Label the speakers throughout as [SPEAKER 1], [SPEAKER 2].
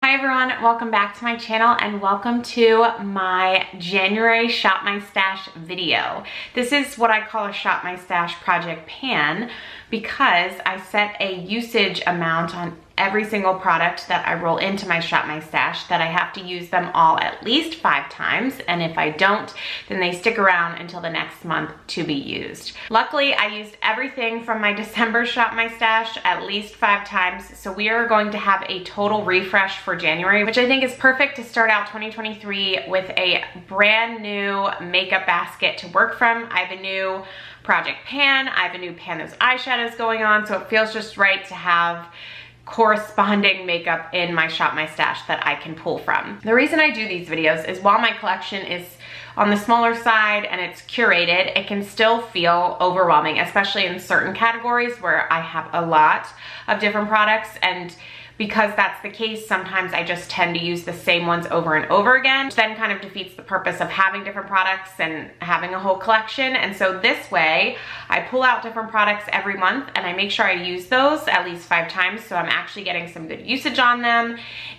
[SPEAKER 1] Hi everyone, welcome back to my channel and welcome to my January Shop My Stash video. This is what I call a Shop My Stash project pan because I set a usage amount on every single product that I roll into my Shop My Stash that I have to use them all at least 5 times, and if I don't, then they stick around until the next month to be used. Luckily, I used everything from my December Shop My Stash at least 5 times, so we are going to have a total refresh for January, which I think is perfect to start out 2023 with a brand new makeup basket to work from. I have a new project pan, I have a new pan those eyeshadows going on, so it feels just right to have corresponding makeup in my Shop My Stash that I can pull from. The reason I do these videos is while my collection is on the smaller side and it's curated, it can still feel overwhelming, especially in certain categories where I have a lot of different products, and because that's the case, sometimes I just tend to use the same ones over and over again, which then kind of defeats the purpose of having different products and having a whole collection. And so this way, I pull out different products every month and I make sure I use those at least 5 times, so I'm actually getting some good usage on them.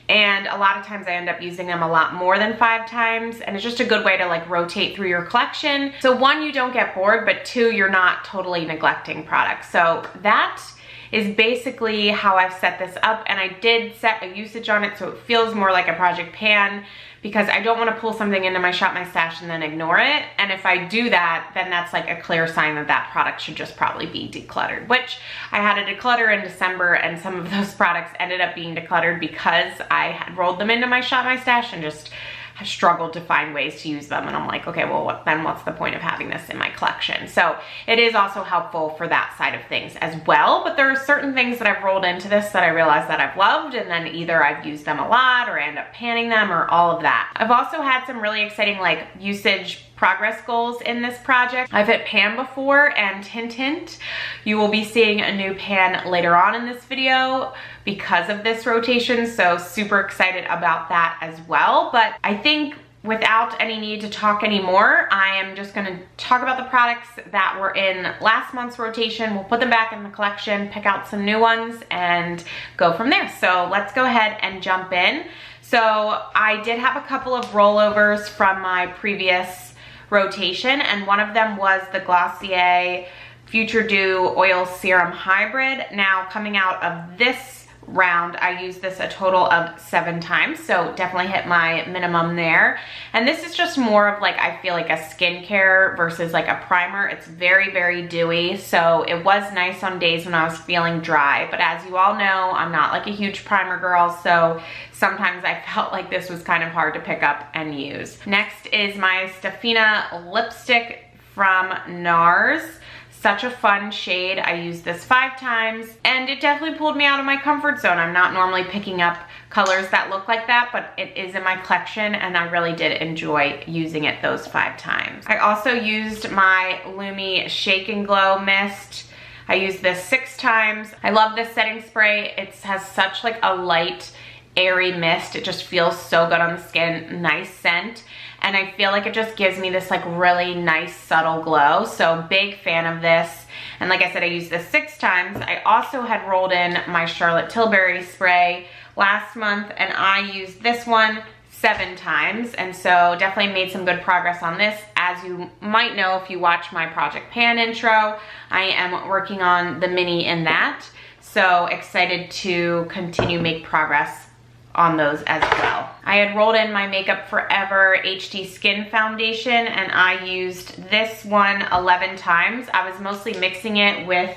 [SPEAKER 1] And a lot of times I end up using them a lot more than 5 times, and it's just a good way to like rotate through your collection. So 1, you don't get bored, but 2, you're not totally neglecting products. So that is basically how I've set this up, and I did set a usage on it so it feels more like a project pan because I don't want to pull something into my Shop My Stash and then ignore it. And if I do that, then that's like a clear sign that that product should just probably be decluttered, which I had to declutter in December, and some of those products ended up being decluttered because I had rolled them into my Shop My Stash and just struggled to find ways to use them. And I'm like, okay, well, then what's the point of having this in my collection? So it is also helpful for that side of things as well. But there are certain things that I've rolled into this that I realize that I've loved, and then either I've used them a lot or I end up panning them or all of that. I've also had some really exciting like usage progress goals in this project. I've hit pan before, and hint hint, you will be seeing a new pan later on in this video because of this rotation, so super excited about that as well. But I think without any need to talk anymore, I am just gonna talk about the products that were in last month's rotation. We'll put them back in the collection, pick out some new ones, and go from there. So let's go ahead and jump in. So I did have a couple of rollovers from my previous rotation, and one of them was the Glossier Future Dew Oil Serum Hybrid. Now, coming out of this round, I used this a total of 7 times, so definitely hit my minimum there. And this is just more of like, I feel like a skincare versus like a primer. It's very, very dewy, so it was nice on days when I was feeling dry. But as you all know, I'm not like a huge primer girl, so sometimes I felt like this was kind of hard to pick up and use. Next is my Stefina lipstick from NARS. Such a fun shade. I used this 5 times, and it definitely pulled me out of my comfort zone. I'm not normally picking up colors that look like that, but it is in my collection, and I really did enjoy using it those 5 times. I also used my Lumi Shake and Glow Mist. I used this 6 times. I love this setting spray. It has such like a light, airy mist. It just feels so good on the skin, nice scent. And I feel like it just gives me this like really nice subtle glow. So big fan of this. And like I said, I used this 6 times. I also had rolled in my Charlotte Tilbury spray last month, and I used this one 7 times. And so definitely made some good progress on this. As you might know if you watch my Project Pan intro, I am working on the mini in that. So excited to continue make progress on those as well. I had rolled in my Makeup Forever HD Skin Foundation, and I used this one 11 times. I was mostly mixing it with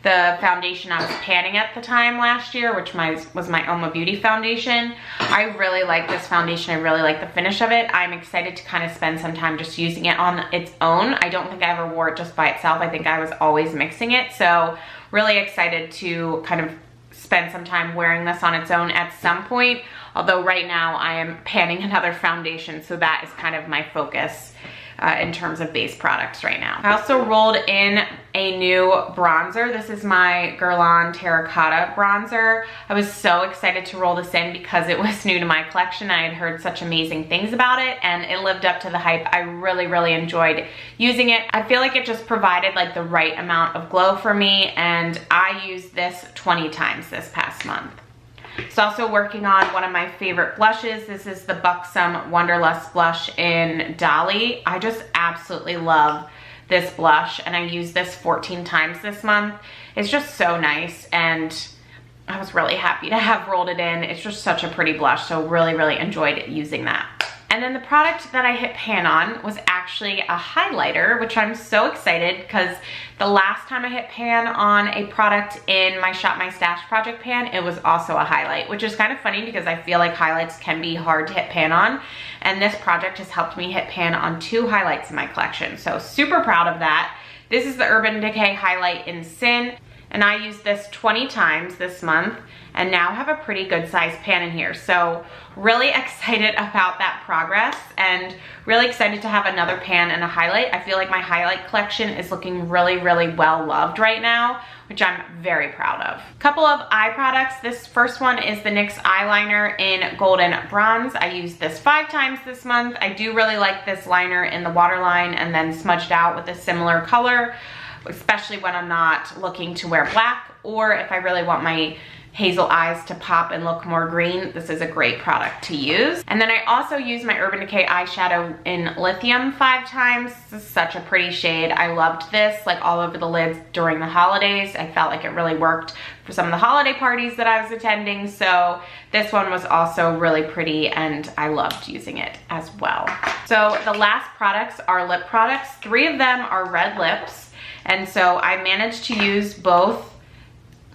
[SPEAKER 1] the foundation I was panning at the time last year, which was my Oma Beauty foundation. I really like this foundation. I really like the finish of it. I'm excited to kind of spend some time just using it on its own. I don't think I ever wore it just by itself. I think I was always mixing it. So really excited to kind of spend some time wearing this on its own at some point. Although right now I am panning another foundation, so that is kind of my focus in terms of base products right now. I also rolled in a new bronzer. This is my Guerlain Terracotta bronzer. I was so excited to roll this in because it was new to my collection. I had heard such amazing things about it, and it lived up to the hype. I really, really enjoyed using it. I feel like it just provided like the right amount of glow for me, and I used this 20 times this past month. It's also working on one of my favorite blushes. This is the Buxom Wonderlust blush in Dolly. I just absolutely love this blush, and I used this 14 times this month. It's just so nice, and I was really happy to have rolled it in. It's just such a pretty blush, so really enjoyed using that. And then the product that I hit pan on was actually a highlighter, which I'm so excited because the last time I hit pan on a product in my Shop My Stash project pan, it was also a highlight, which is kind of funny because I feel like highlights can be hard to hit pan on. And this project has helped me hit pan on 2 highlights in my collection. So super proud of that. This is the Urban Decay Highlight in Sin, and I used this 20 times this month and now have a pretty good sized pan in here. So really excited about that progress and really excited to have another pan and a highlight. I feel like my highlight collection is looking really well loved right now, which I'm very proud of. Couple of eye products. This first one is the NYX eyeliner in Golden Bronze. I used this 5 times this month. I do really like this liner in the waterline and then smudged out with a similar color, especially when I'm not looking to wear black, or if I really want my hazel eyes to pop and look more green. This is a great product to use. And then I also use my Urban Decay eyeshadow in Lithium 5 times. This is such a pretty shade. I loved this like all over the lids during the holidays. I felt like it really worked for some of the holiday parties that I was attending. So this one was also really pretty and I loved using it as well. So the last products are lip products. 3 of them are red lips. And so I managed to use both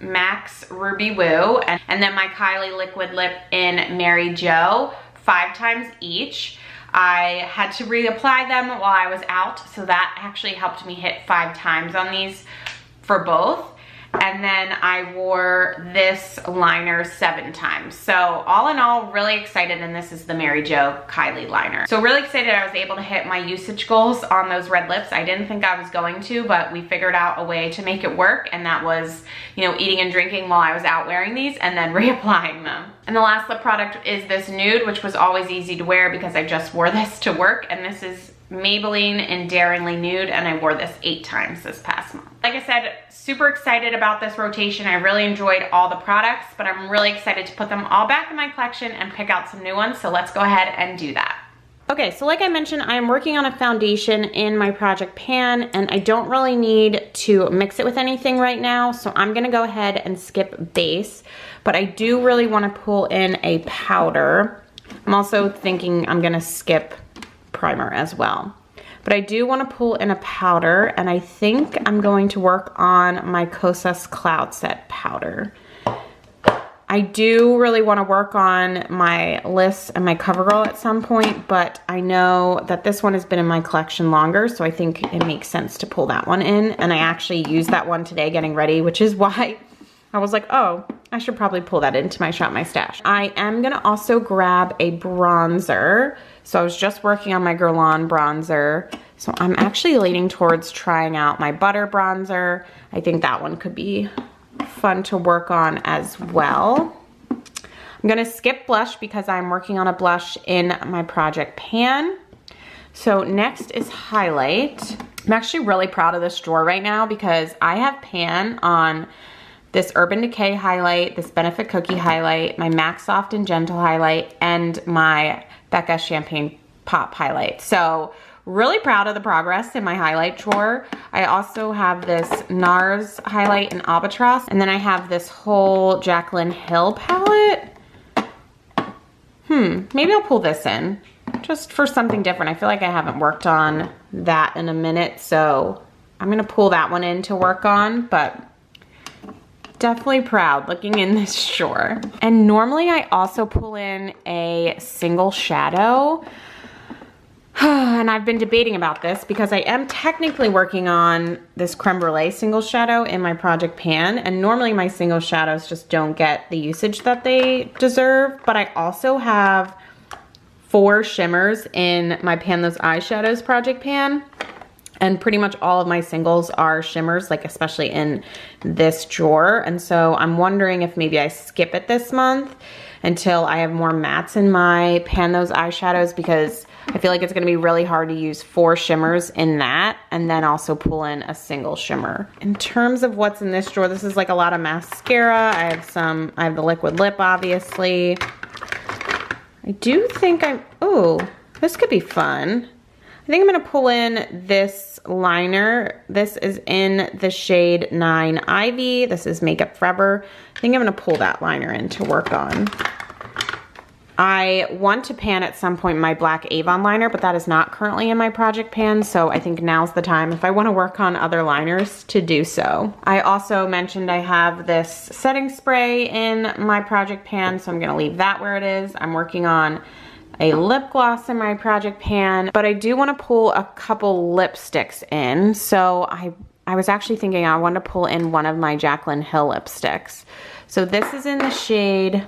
[SPEAKER 1] MAC's Ruby Woo and then my Kylie Liquid Lip in Mary Jo 5 times each. I had to reapply them while I was out, so that actually helped me hit 5 times on these for both. And then I wore this liner 7 times. So all in all, really excited, and this is the Mary Jo Kylie liner. So really excited I was able to hit my usage goals on those red lips. I didn't think I was going to, but we figured out a way to make it work, and that was, you know, eating and drinking while I was out wearing these and then reapplying them. And the last lip product is this nude, which was always easy to wear because I just wore this to work, and this is Maybelline in Daringly Nude, and I wore this 8 times this past month. Like I said, super excited about this rotation. I really enjoyed all the products, but I'm really excited to put them all back in my collection and pick out some new ones, so let's go ahead and do that. Okay, so like I mentioned, I am working on a foundation in my project pan, and I don't really need to mix it with anything right now, so I'm gonna go ahead and skip base, but I do really wanna pull in a powder. I'm also thinking I'm gonna skip primer as well. But I do want to pull in a powder, and I think I'm going to work on my Kosas Cloud Set powder. I do really want to work on my Liss and my CoverGirl at some point, but I know that this one has been in my collection longer, so I think it makes sense to pull that one in. And I actually used that one today getting ready, which is why I was like, oh, I should probably pull that into my Shop My Stash. I am gonna also grab a bronzer. So I was just working on my Guerlain bronzer. So I'm actually leaning towards trying out my Butter bronzer. I think that one could be fun to work on as well. I'm gonna skip blush because I'm working on a blush in my project pan. So next is highlight. I'm actually really proud of this drawer right now because I have pan on this Urban Decay highlight, this Benefit Cookie highlight, my MAC Soft and Gentle highlight, and my Becca Champagne Pop highlight. So really proud of the progress in my highlight drawer. I also have this NARS highlight in Albatross, and then I have this whole Jaclyn Hill palette. Maybe I'll pull this in just for something different. I feel like I haven't worked on that in a minute, so I'm gonna pull that one in to work on, but definitely proud looking in this drawer. And normally I also pull in a single shadow. And I've been debating about this because I am technically working on this Creme Brulee single shadow in my project pan. And normally my single shadows just don't get the usage that they deserve. But I also have 4 shimmers in my Pan Those Eyeshadows project pan. And pretty much all of my singles are shimmers, like especially in this drawer. And so I'm wondering if maybe I skip it this month until I have more mattes in my Pan Those eyeshadows, because I feel like it's gonna be really hard to use 4 shimmers in that and then also pull in a single shimmer. In terms of what's in this drawer, this is like a lot of mascara. I have the liquid lip, obviously. I do think this could be fun. I think I'm gonna pull in this liner. This is in the shade 9 Ivy. This is Makeup Forever. I think I'm gonna pull that liner in to work on. I want to pan at some point my black Avon liner, but that is not currently in my project pan, so I think now's the time if I want to work on other liners to do so. I also mentioned I have this setting spray in my project pan, so I'm going to leave that where it is. I'm working on a lip gloss in my project pan, but I do want to pull a couple lipsticks in. So I was actually thinking I want to pull in one of my Jaclyn Hill lipsticks. So this is in the shade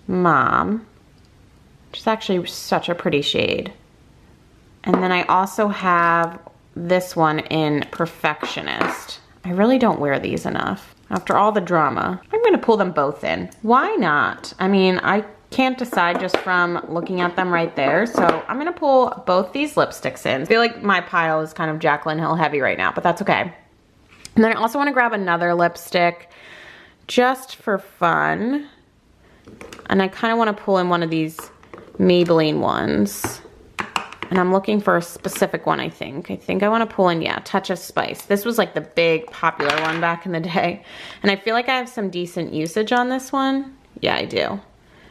[SPEAKER 1] Mom, which is actually such a pretty shade. And then I also have this one in Perfectionist. I really don't wear these enough. After all the drama, I'm gonna pull them both in. Why not? I mean, I can't decide just from looking at them right there. So I'm gonna pull both these lipsticks in. I feel like my pile is kind of Jaclyn Hill heavy right now, but that's okay. And then I also wanna grab another lipstick just for fun. And I kind of want to pull in one of these Maybelline ones. And I'm looking for a specific one, I think. I want to pull in, yeah, Touch of Spice. This was like the big popular one back in the day. And I feel like I have some decent usage on this one. Yeah, I do.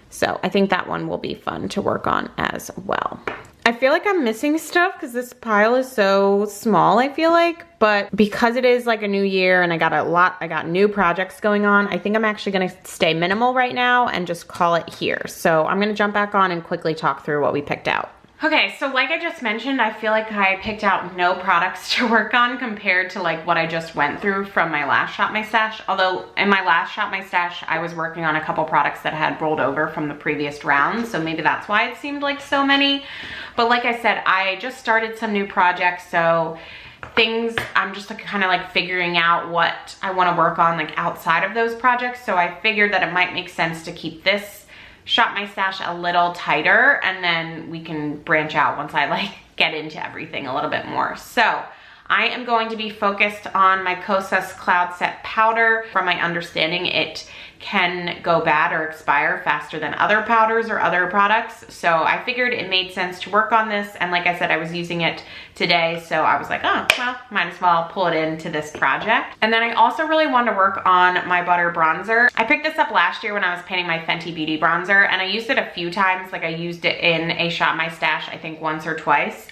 [SPEAKER 1] So I think that one will be fun to work on as well. I feel like I'm missing stuff because this pile is so small, I feel like. But because it is like a new year and I got new projects going on, I think I'm actually gonna stay minimal right now and just call it here. So I'm gonna jump back on and quickly talk through what we picked out. Okay, so like I just mentioned, I feel like I picked out no products to work on compared to like what I just went through from my last Shop My Stash. Although in my last Shop My Stash, I was working on a couple products that had rolled over from the previous round. So maybe that's why it seemed like so many. But like I said, I just started some new projects. So I'm just kind of like figuring out what I want to work on like outside of those projects. So I figured that it might make sense to keep this Shop My Stash a little tighter, and then we can branch out once I like get into everything a little bit more. So I am going to be focused on my Kosas Cloud Set Powder. From my understanding, it can go bad or expire faster than other powders or other products. So I figured it made sense to work on this. And like I said, I was using it today. So I was like, oh, well, might as well pull it into this project. And then I also really wanted to work on my Butter Bronzer. I picked this up last year when I was painting my Fenty Beauty bronzer, and I used it a few times. Like I used it in a Shop My Stash, I think once or twice.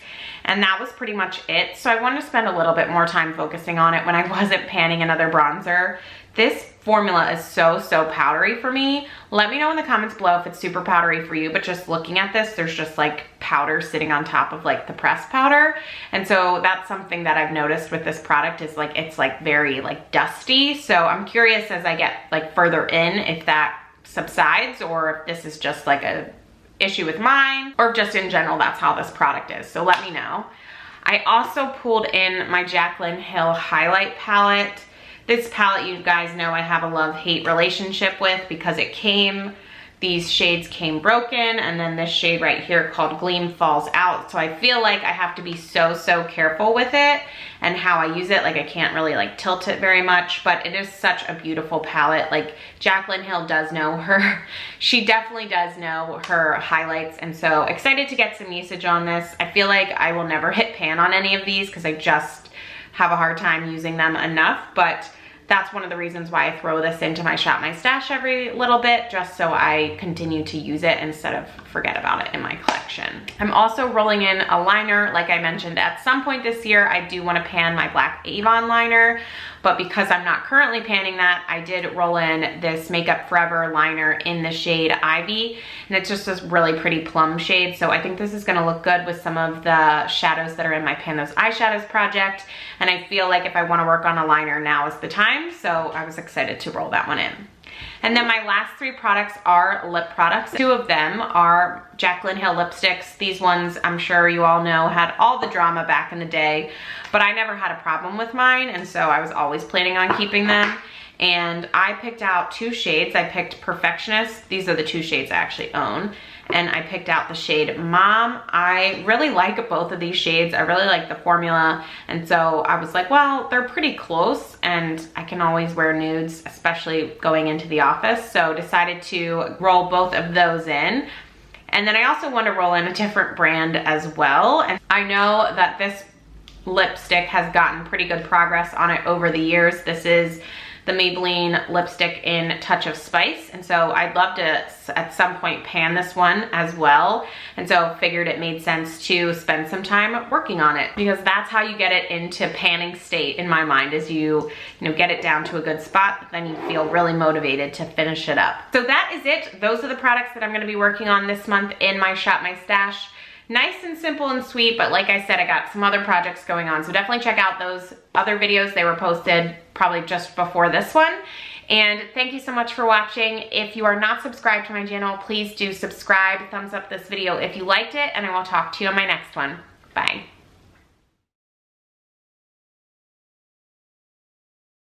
[SPEAKER 1] And that was pretty much it. So I wanted to spend a little bit more time focusing on it when I wasn't panning another bronzer. This formula is so powdery for me. Let me know in the comments below if it's super powdery for you, but just looking at this, there's just like powder sitting on top of like the pressed powder. And so that's something that I've noticed with this product is like, it's like very like dusty. So I'm curious as I get like further in if that subsides or if this is just like a issue with mine, or if just in general that's how this product is. So let me know. I also pulled in my Jaclyn Hill highlight palette. This palette, you guys know I have a love-hate relationship with because these shades came broken, and then this shade right here called Gleam falls out. So I feel like I have to be so careful with it and how I use it. Like I can't really like tilt it very much, but it is such a beautiful palette. Like Jaclyn Hill does know she definitely does know her highlights. And so excited to get some usage on this. I feel like I will never hit pan on any of these because I just have a hard time using them enough, but that's one of the reasons why I throw this into my Shop My Stash every little bit, just so I continue to use it instead of forget about it in my collection. I'm also rolling in a liner. Like I mentioned, at some point this year, I do want to pan my black Avon liner, but because I'm not currently panning that, I did roll in this Makeup Forever liner in the shade Ivy, and it's just this really pretty plum shade. So I think this is gonna look good with some of the shadows that are in my Pan Those Eyeshadows project, and I feel like if I wanna work on a liner, now is the time, so I was excited to roll that one in. And then my last 3 products are lip products. 2 of them are Jaclyn Hill lipsticks. These ones, I'm sure you all know, had all the drama back in the day, but I never had a problem with mine, and so I was always planning on keeping them. and I picked out 2 shades. I picked Perfectionist. These are the 2 shades I actually own. And I picked out the shade Mom. I really like both of these shades. I really like the formula. And so I was like, well, they're pretty close and I can always wear nudes, especially going into the office. So decided to roll both of those in. And then I also want to roll in a different brand as well. And I know that this lipstick has gotten pretty good progress on it over the years. This is the Maybelline lipstick in Touch of Spice. And so I'd love to at some point pan this one as well. And so figured it made sense to spend some time working on it, because that's how you get it into panning state in my mind, is you get it down to a good spot, but then you feel really motivated to finish it up. So that is it. Those are the products that I'm gonna be working on this month in my Shop My Stash. Nice and simple and sweet, but like I said, I got some other projects going on. So definitely check out those other videos. They were posted probably just before this one. And thank you so much for watching. If you are not subscribed to my channel, please do subscribe. Thumbs up this video if you liked it, and I will talk to you on my next one. Bye.